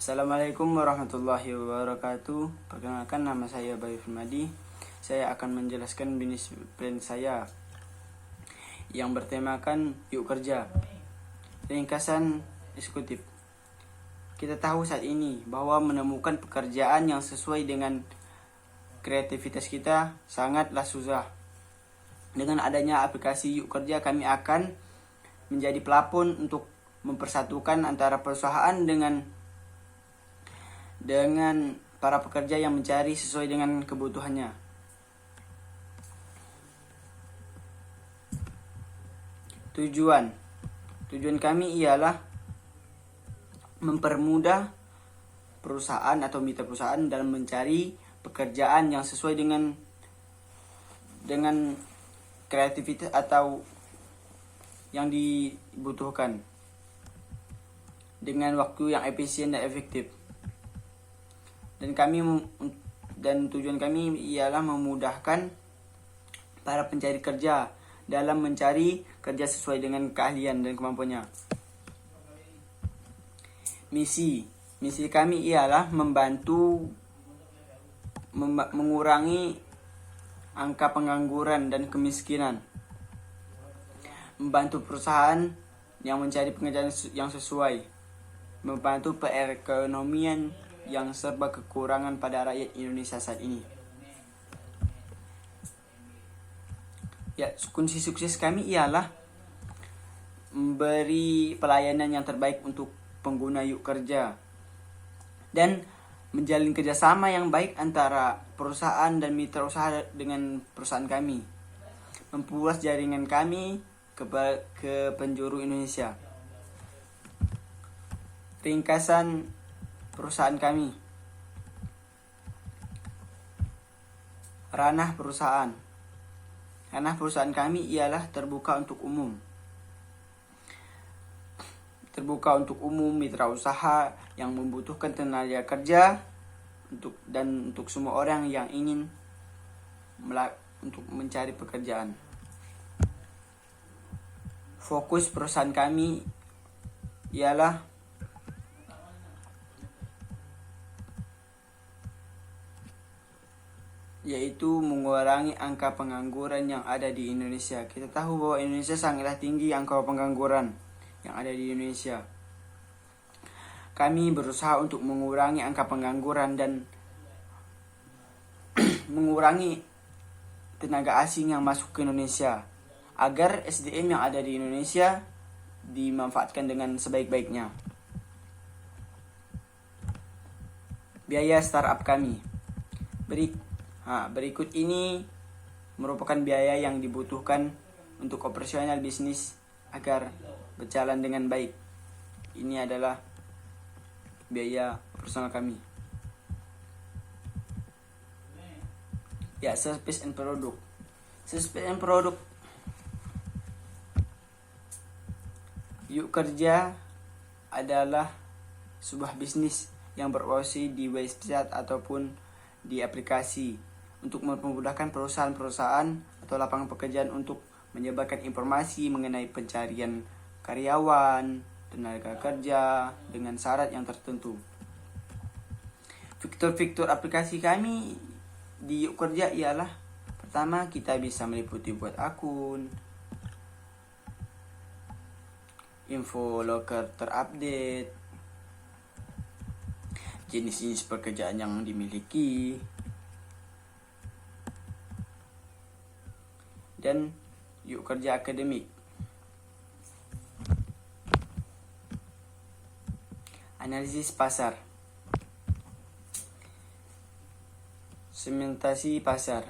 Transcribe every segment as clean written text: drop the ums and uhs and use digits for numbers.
Assalamualaikum warahmatullahi wabarakatuh. Perkenalkan, nama saya Bayu Firmadi. Saya akan menjelaskan bisnis plan saya yang bertemakan Yuk Kerja. Ringkasan eksekutif. Kita tahu saat ini bahwa menemukan pekerjaan yang sesuai dengan kreativitas kita sangatlah susah. Dengan adanya aplikasi Yuk Kerja, kami akan menjadi pelapon untuk mempersatukan antara perusahaan dengan para pekerja yang mencari sesuai dengan kebutuhannya. Tujuan kami ialah mempermudah perusahaan atau mitra perusahaan dalam mencari pekerjaan yang sesuai dengan kreativitas atau yang dibutuhkan dengan waktu yang efisien dan efektif. Dan tujuan kami ialah memudahkan para pencari kerja dalam mencari kerja sesuai dengan keahlian dan kemampuannya. Misi kami ialah membantu mengurangi angka pengangguran dan kemiskinan, membantu perusahaan yang mencari pekerjaan yang sesuai, membantu perekonomian yang serba kekurangan pada rakyat Indonesia saat ini. Ya, kunci sukses kami ialah memberi pelayanan yang terbaik untuk pengguna Yuk Kerja dan menjalin kerjasama yang baik antara perusahaan dan mitra usaha dengan perusahaan kami, memperluas jaringan kami ke penjuru Indonesia. Ringkasan perusahaan kami. Ranah perusahaan kami ialah terbuka untuk umum. Mitra usaha yang membutuhkan tenaga kerja untuk semua orang yang ingin untuk mencari pekerjaan. Fokus perusahaan kami ialah yaitu mengurangi angka pengangguran yang ada di Indonesia. Kita tahu bahwa Indonesia sangatlah tinggi angka pengangguran yang ada di Indonesia. Kami berusaha untuk mengurangi angka pengangguran dan mengurangi tenaga asing yang masuk ke Indonesia agar SDM yang ada di Indonesia dimanfaatkan dengan sebaik-baiknya. Biaya startup kami. Berikut ini merupakan biaya yang dibutuhkan untuk operasional bisnis agar berjalan dengan baik. Ini adalah biaya operasional kami. Ya, service and product. Yuk Kerja adalah sebuah bisnis yang beroperasi di website ataupun di aplikasi untuk memudahkan perusahaan-perusahaan atau lapangan pekerjaan untuk menyebarkan informasi mengenai pencarian karyawan, tenaga kerja dengan syarat yang tertentu. Fitur-fitur aplikasi kami di Yuk Kerja ialah: pertama, kita bisa meliputi buat akun, info loker terupdate, jenis-jenis pekerjaan yang dimiliki, dan Yuk Kerja akademik. Analisis pasar. Segmentasi pasar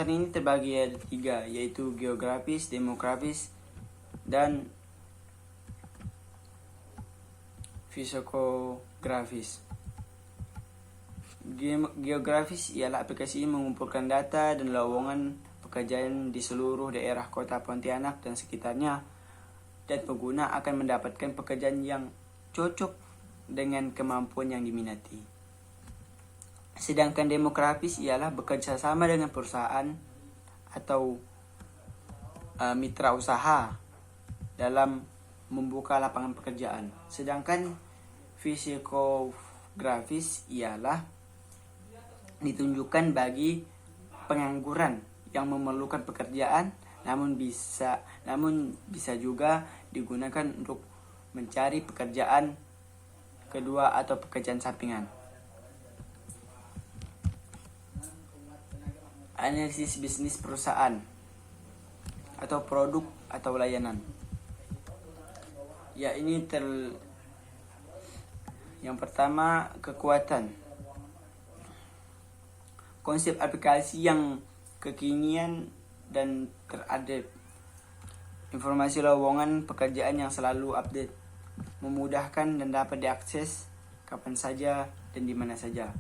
ini terbagi ada 3, yaitu geografis, demografis, dan fisikografis. Geografis ialah aplikasi ini mengumpulkan data dan lowongan pekerjaan di seluruh daerah kota Pontianak dan sekitarnya, dan pengguna akan mendapatkan pekerjaan yang cocok dengan kemampuan yang diminati. Sedangkan demografis ialah bekerja sama dengan perusahaan atau mitra usaha dalam membuka lapangan pekerjaan. Sedangkan psikografis ialah ditunjukkan bagi pengangguran yang memerlukan pekerjaan, namun bisa juga digunakan untuk mencari pekerjaan kedua atau pekerjaan sampingan. Analisis bisnis perusahaan atau produk atau layanan. Ya, ini yang pertama, kekuatan. Konsep aplikasi yang kekinian dan terupdate. Informasi lowongan pekerjaan yang selalu update, memudahkan dan dapat diakses kapan saja dan di mana saja.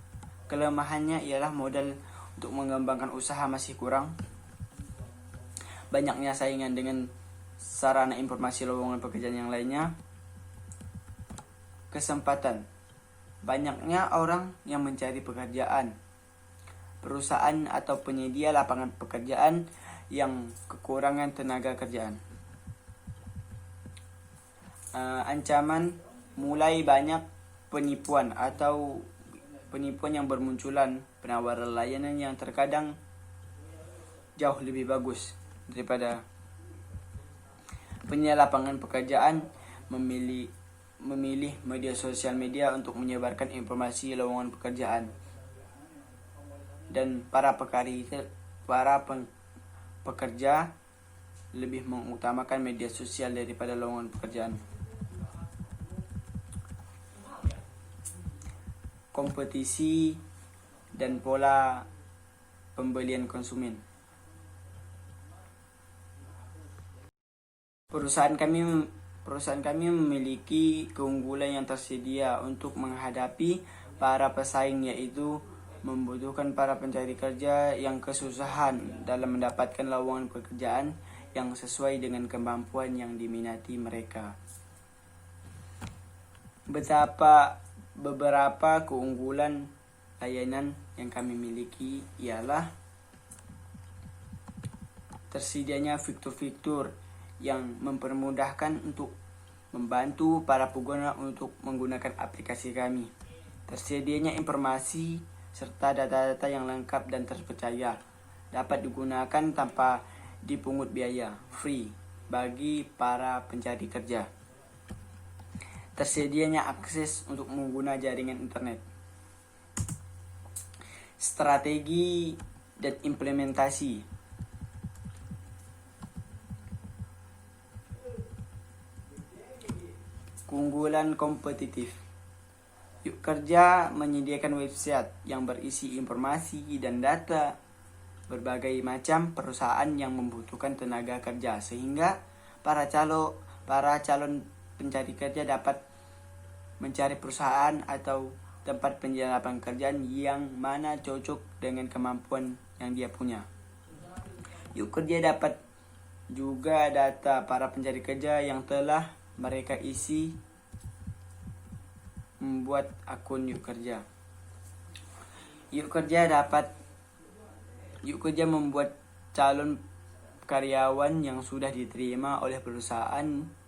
Kelemahannya ialah modal untuk mengembangkan usaha masih kurang. Banyaknya saingan dengan sarana informasi lowongan pekerjaan yang lainnya. Kesempatan. Banyaknya orang yang mencari pekerjaan. Perusahaan atau penyedia lapangan pekerjaan yang kekurangan tenaga kerjaan. Ancaman, mulai banyak penipuan yang bermunculan, penawaran layanan yang terkadang jauh lebih bagus daripada penyedia lapangan pekerjaan memilih media sosial media untuk menyebarkan informasi lowongan pekerjaan, dan para pekerja lebih mengutamakan media sosial daripada lowongan pekerjaan. Kompetisi dan pola pembelian konsumen. Perusahaan kami memiliki keunggulan yang tersedia untuk menghadapi para pesaing, yaitu membutuhkan para pencari kerja yang kesusahan dalam mendapatkan lowongan pekerjaan yang sesuai dengan kemampuan yang diminati mereka. Beberapa keunggulan layanan yang kami miliki ialah tersedianya fitur-fitur yang mempermudahkan untuk membantu para pengguna untuk menggunakan aplikasi kami. Tersedianya informasi serta data-data yang lengkap dan terpercaya, dapat digunakan tanpa dipungut biaya, free bagi para pencari kerja. Tersedianya akses untuk mengguna jaringan internet. Strategi dan implementasi. Keunggulan kompetitif. Yuk Kerja menyediakan website yang berisi informasi dan data berbagai macam perusahaan yang membutuhkan tenaga kerja, sehingga para calon pencari kerja dapat mencari perusahaan atau tempat penyedia lapangan kerjaan yang mana cocok dengan kemampuan yang dia punya. Yuk Kerja dapat juga data para pencari kerja yang telah mereka isi membuat akun Yuk Kerja. Yuk Kerja membuat calon karyawan yang sudah diterima oleh perusahaan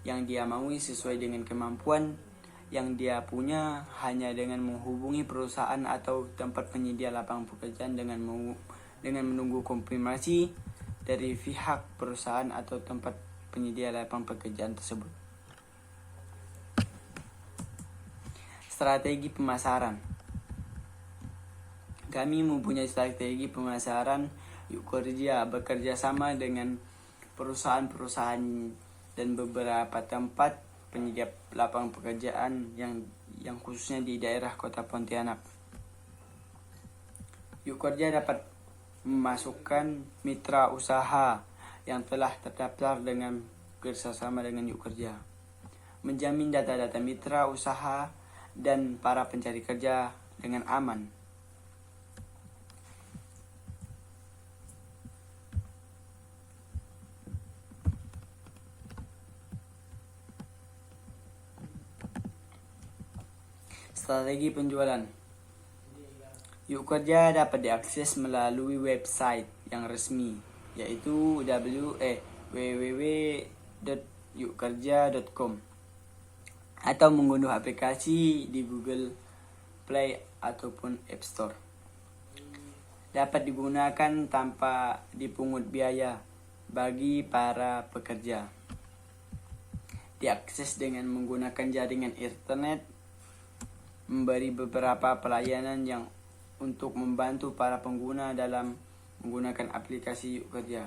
yang dia maui sesuai dengan kemampuan yang dia punya, hanya dengan menghubungi perusahaan atau tempat penyedia lapangan pekerjaan dengan menunggu konfirmasi dari pihak perusahaan atau tempat penyedia lapangan pekerjaan tersebut. Strategi pemasaran. Kami mempunyai strategi pemasaran. Yuk Kerja bekerja sama dengan perusahaan-perusahaan dan beberapa tempat penyedia lapangan pekerjaan yang khususnya di daerah Kota Pontianak. Yuk Kerja dapat memasukkan mitra usaha yang telah terdaftar dengan kerjasama dengan Yuk Kerja, menjamin data-data mitra usaha dan para pencari kerja dengan aman. Strategi penjualan. Yuk Kerja dapat diakses melalui website yang resmi, yaitu www.yukkerja.com, atau mengunduh aplikasi di Google Play ataupun App Store. Dapat digunakan tanpa dipungut biaya bagi para pekerja. Diakses dengan menggunakan jaringan internet, memberi beberapa pelayanan yang untuk membantu para pengguna dalam menggunakan aplikasi Yuk Kerja.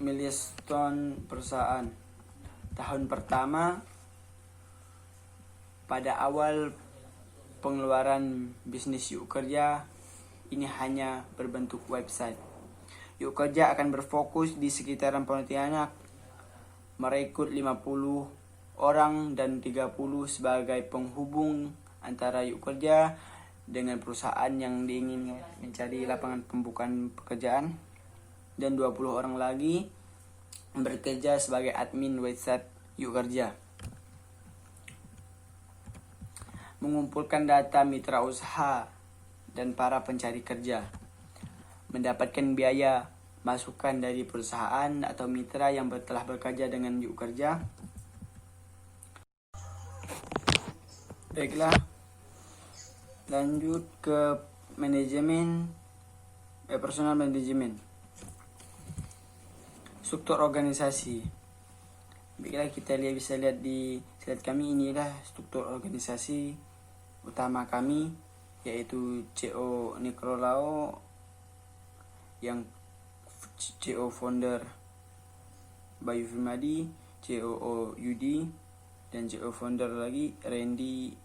Milestone perusahaan. Tahun pertama, pada awal pengeluaran bisnis Yuk Kerja, ini hanya berbentuk website. Yuk Kerja akan berfokus di sekitaran Pontianak, merekrut 50 orang dan 30 sebagai penghubung antara Yuk Kerja dengan perusahaan yang ingin mencari lapangan pembukaan pekerjaan, dan 20 orang lagi bekerja sebagai admin website Yuk Kerja. Mengumpulkan data mitra usaha dan para pencari kerja, mendapatkan biaya masukan dari perusahaan atau mitra yang telah bekerja dengan Yuk Kerja. Baiklah, lanjut ke personal manajemen. Struktur organisasi. Baiklah, kita bisa lihat di slide kami, inilah struktur organisasi utama kami, yaitu CEO Nikolao yang CEO founder Bayu Firmadi, COO Yudi, dan CEO founder lagi Randy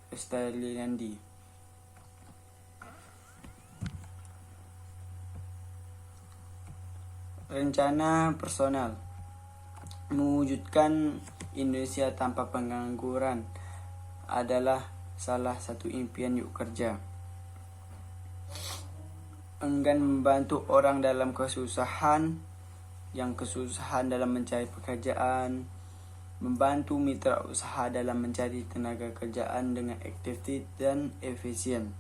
Estaliandi. Rencana personal. Mewujudkan Indonesia tanpa pengangguran adalah salah satu impian Yuk Kerja. Enggan membantu orang dalam kesusahan dalam mencari pekerjaan, membantu mitra usaha dalam mencari tenaga kerjaan dengan efektif dan efisien.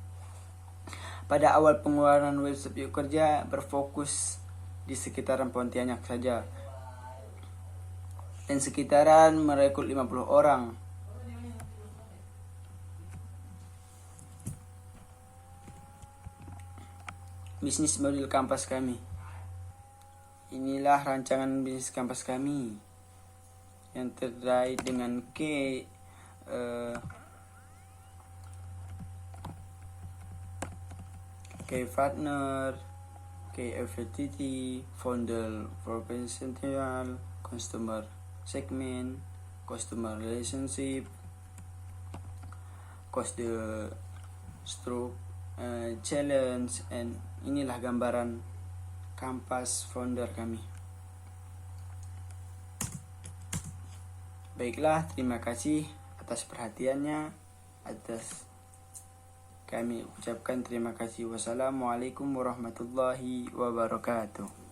Pada awal pengeluaran website Yuk Kerja berfokus di sekitaran Pontianak saja, dan sekitaran merekrut 50 orang. Bisnis model kampas kami. Inilah rancangan bisnis kampas kami yang terkait dengan partner, FTT, founder, professional, customer segment, customer relationship, cost the stroke challenge, and inilah gambaran kampas founder kami. Baiklah, terima kasih atas perhatiannya. Kami ucapkan terima kasih. Wassalamualaikum warahmatullahi wabarakatuh.